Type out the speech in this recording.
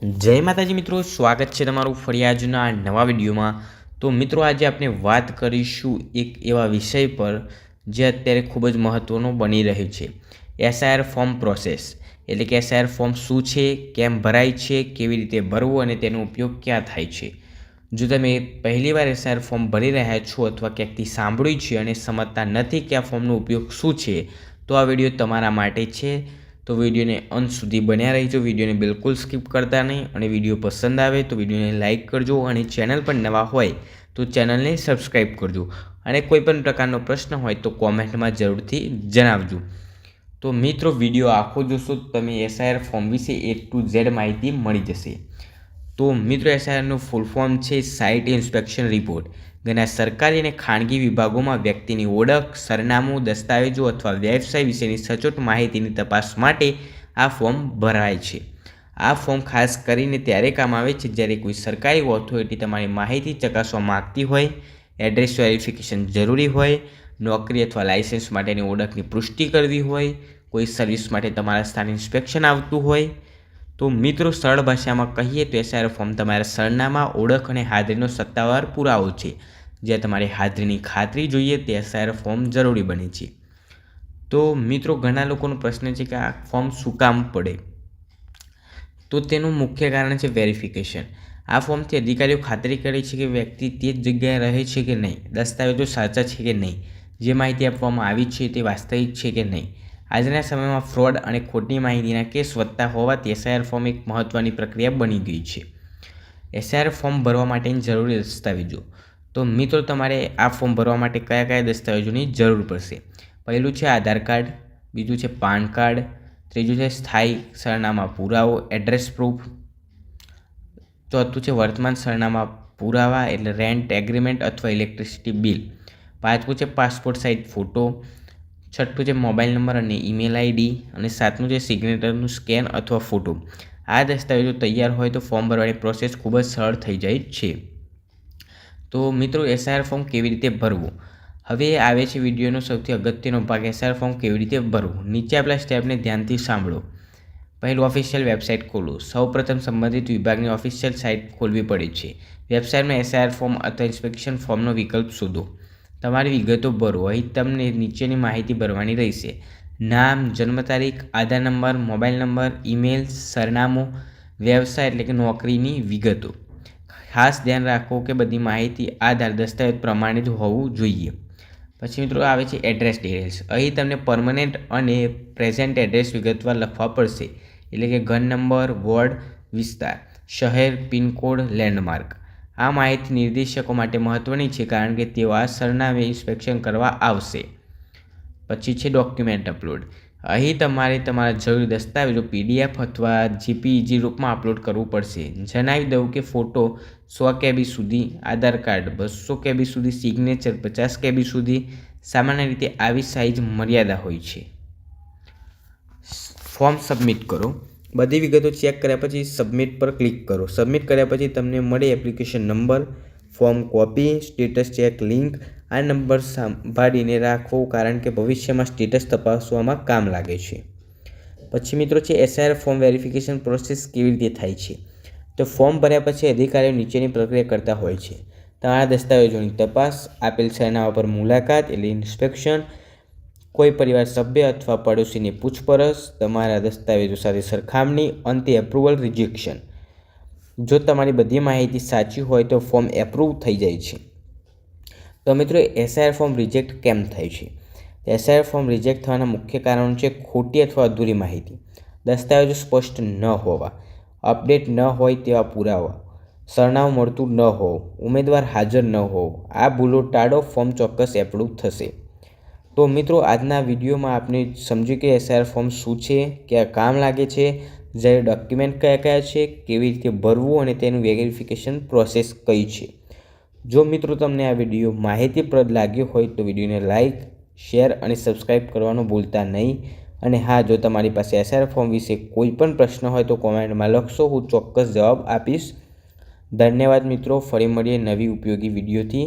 જય માતાજી મિત્રો, સ્વાગત છે તમારું ફરી આજના નવા વિડીયોમાં। તો મિત્રો, આજે આપણે વાત કરીશું એક એવા વિષય પર જે અત્યારે ખૂબ જ મહત્ત્વનો બની રહ્યું છે, એસઆઈઆર ફોર્મ પ્રોસેસ। એટલે કે એસઆઈઆર ફોર્મ શું છે, કેમ ભરાય છે, કેવી રીતે ભરવું અને તેનો ઉપયોગ ક્યાં થાય છે। જો તમે પહેલીવાર એસઆઈઆર ફોર્મ ભરી રહ્યા છો અથવા ક્યાંકથી સાંભળ્યું છે અને સમજતા નથી કે આ ફોર્મનો ઉપયોગ શું છે, તો આ વિડીયો તમારા માટે છે। તો વિડીયોને અંત સુધી બન્યા રહીજો, વિડીયોને બિલકુલ સ્કીપ કરતા નહીં અને વિડીયો પસંદ આવે તો વિડીયોને લાઇક કરજો અને ચેનલ પર નવા હોય તો ચેનલને સબસ્ક્રાઈબ કરજો અને કોઈપણ પ્રકારનો પ્રશ્ન હોય તો કોમેન્ટમાં જરૂરથી જણાવજો। તો મિત્રો, વિડીયો આખો જોશો તો તમે એસઆઈઆર ફોર્મ વિશે A to Z માહિતી મળી જશે। તો મિત્રો, એસઆઈઆરનું ફૂલ ફોર્મ છે સાઇટ ઇન્સ્પેક્શન રિપોર્ટ। ઘણા સરકારી અને ખાનગી વિભાગોમાં વ્યક્તિની ઓળખ, સરનામું, દસ્તાવેજો અથવા વ્યવસાય વિશેની સચોટ માહિતીની તપાસ માટે આ ફોર્મ ભરાય છે। આ ફોર્મ ખાસ કરીને ત્યારે કામ આવે છે જ્યારે કોઈ સરકારી ઓથોરિટી તમારી માહિતી ચકાસવા માગતી હોય, એડ્રેસ વેરિફિકેશન જરૂરી હોય, નોકરી અથવા લાઇસન્સ માટેની ઓળખની પુષ્ટિ કરવી હોય, કોઈ સર્વિસ માટે તમારા સ્થાને ઇન્સ્પેક્શન આવતું હોય। તો મિત્રો, સરળ ભાષામાં કહીએ તો એસઆઈઆર ફોર્મ તમારા સરનામા, ઓળખ અને હાજરીનો સત્તાવાર પુરાવો છે। જ્યાં તમારી હાજરીની ખાતરી જોઈએ તે એસઆઈઆર ફોર્મ જરૂરી બને છે। તો મિત્રો, ઘણા લોકોનો પ્રશ્ન છે કે આ ફોર્મ શું કામ પડે, તો તેનું મુખ્ય કારણ છે વેરિફિકેશન। આ ફોર્મથી અધિકારીઓ ખાતરી કરે છે કે વ્યક્તિ તે જ જગ્યાએ રહે છે કે નહીં, દસ્તાવેજો સાચા છે કે નહીં, જે માહિતી આપવામાં આવી છે તે વાસ્તવિક છે કે નહીં। આજના સમયમાં ફ્રોડ અને ખોટી માહિતીના કેસ વધતા હોવાથી એસઆઈઆર ફોર્મ એક મહત્ત્વની પ્રક્રિયા બની ગઈ છે। એસઆઈઆર ફોર્મ ભરવા માટેની જરૂરી દસ્તાવેજો। તો મિત્રો, તમારે આ ફોર્મ ભરવા માટે કયા કયા દસ્તાવેજોની જરૂર પડશે? પહેલું છે આધાર કાર્ડ, બીજું છે પાન કાર્ડ, ત્રીજું છે સ્થાયી સરનામા પુરાવો એડ્રેસ પ્રૂફ, ચોથું છે વર્તમાન સરનામા પુરાવા એટલે રેન્ટ એગ્રીમેન્ટ અથવા ઇલેક્ટ્રિસિટી બિલ, પાંચમું છે પાસપોર્ટ સાઇઝ ફોટો, છઠ્ઠું છે મોબાઈલ નંબર અને ઈમેલ આઈડી અને સાતમું છે સિગ્નેચરનું સ્કેન અથવા ફોટો। આ દસ્તાવેજો તૈયાર હોય તો ફોર્મ ભરવાની પ્રોસેસ ખૂબ જ સરળ થઈ જાય છે। તો મિત્રો, એસઆઈઆર ફોર્મ કેવી રીતે ભરવું? હવે આવે છે વિડીયોનો સૌથી અગત્યનો ભાગ, એસઆઈઆર ફોર્મ કેવી રીતે ભરવું। નીચે આપેલા સ્ટેપને ધ્યાનથી સાંભળો। પહેલું, ઓફિશિયલ વેબસાઇટ ખોલો। સૌપ્રથમ સંબંધિત વિભાગની ઓફિશિયલ સાઇટ ખોલવી પડે છે। વેબસાઇટમાં એસઆઈઆર ફોર્મ અથવા ઇન્સ્પેક્શન ફોર્મનો વિકલ્પ શોધો। તમારી વિગતો ભરો। અહીં તમને નીચેની માહિતી ભરવાની રહેશે: નામ, જન્મ તારીખ, આધાર નંબર, મોબાઈલ નંબર, ઈમેલ, સરનામું, વ્યવસાય એટલે કે નોકરીની વિગતો। ખાસ ધ્યાન રાખો કે બધી માહિતી આધાર દસ્તાવેજ પ્રમાણે જ હોવું જોઈએ। પછી મિત્રો આવે છે એડ્રેસ ડિટેલ્સ। અહીં તમને પરમનન્ટ અને પ્રેઝન્ટ એડ્રેસ વિગતવાર લખવા પડશે, એટલે કે ઘર નંબર, વોર્ડ, વિસ્તાર, શહેર, પિનકોડ, લેન્ડમાર્ક। આ માહિતી નિર્દેશકો માટે મહત્ત્વની છે કારણ કે તેઓ આ સરનામે ઇન્સ્પેક્શન કરવા આવશે। પછી છે ડોક્યુમેન્ટ અપલોડ। અહીં તમારે તમારા જરૂરી દસ્તાવેજો પીડીએફ અથવા જેપીઈજી રૂપમાં અપલોડ કરવું પડશે। જણાવી દઉં કે ફોટો 100 KB સુધી, આધાર કાર્ડ 200 KB સુધી, સિગ્નેચર 50 KB સુધી। સામાન્ય રીતે આવી સાઇઝ મર્યાદા હોય છે। ફોર્મ સબમિટ કરો। બધી વિગતો ચેક કર્યા પછી સબમિટ પર ક્લિક કરો। સબમિટ કર્યા પછી તમને મળે application number, form copy, status check link. આ નંબર સંભાળીને રાખો કારણ કે ભવિષ્યમાં સ્ટેટસ તપાસવામાં કામ લાગે છે। પછી મિત્રો છે એસઆઈઆર ફોર્મ વેરિફિકેશન પ્રોસેસ કેવી રીતે થાય છે? તો ફોર્મ ભર્યા પછી અધિકારીઓ નીચેની પ્રક્રિયા કરતા હોય છે: તમારા દસ્તાવેજોની તપાસ, આપેલ સરનામા પર મુલાકાત એટલે ઇન્સ્પેક્શન, કોઈ પરિવાર સભ્ય અથવા પડોશીની પૂછપરછ, તમારા દસ્તાવેજો સાથે સરખામણી, અંતે એપ્રુવલ રિજેક્શન। જો તમારી બધી માહિતી સાચી હોય તો ફોર્મ એપ્રૂવ થઈ જાય છે। તો મિત્રો, એસઆઈઆર ફોર્મ રિજેક્ટ કેમ થાય છે? એસઆઈઆર ફોર્મ રિજેક્ટ થવાના મુખ્ય કારણો છે ખોટી અથવા અધૂરી માહિતી, દસ્તાવેજો સ્પષ્ટ ન હોવા, અપડેટ ન હોય તેવા પુરાવા, સરનામું મળતું ન હોવું, ઉમેદવાર હાજર ન હોવું। આ ભૂલો ટાળો, ફોર્મ ચોક્કસ એપ્રૂવ થશે। તો મિત્રો, આજના વિડીયોમાં આપણે સમજ્યું કે એસઆઈઆર ફોર્મ શું છે, ક્યાં કામ લાગે છે, જ્યારે ડોક્યુમેન્ટ કયા કયા છે, કેવી રીતે ભરવું અને તેનું વેરિફિકેશન પ્રોસેસ કઈ છે। જો મિત્રો તમને આ વિડીયો માહિતીપ્રદ લાગ્યો હોય તો વિડીયોને લાઇક, શેર અને સબસ્ક્રાઈબ કરવાનું ભૂલતા નહીં। અને હા, જો તમારી પાસે એસઆઈઆર ફોર્મ વિશે કોઈ પણ પ્રશ્ન હોય તો કોમેન્ટમાં લખશો, હું ચોક્કસ જવાબ આપીશ। ધન્યવાદ મિત્રો, ફરી મળીએ નવી ઉપયોગી વિડીયોથી।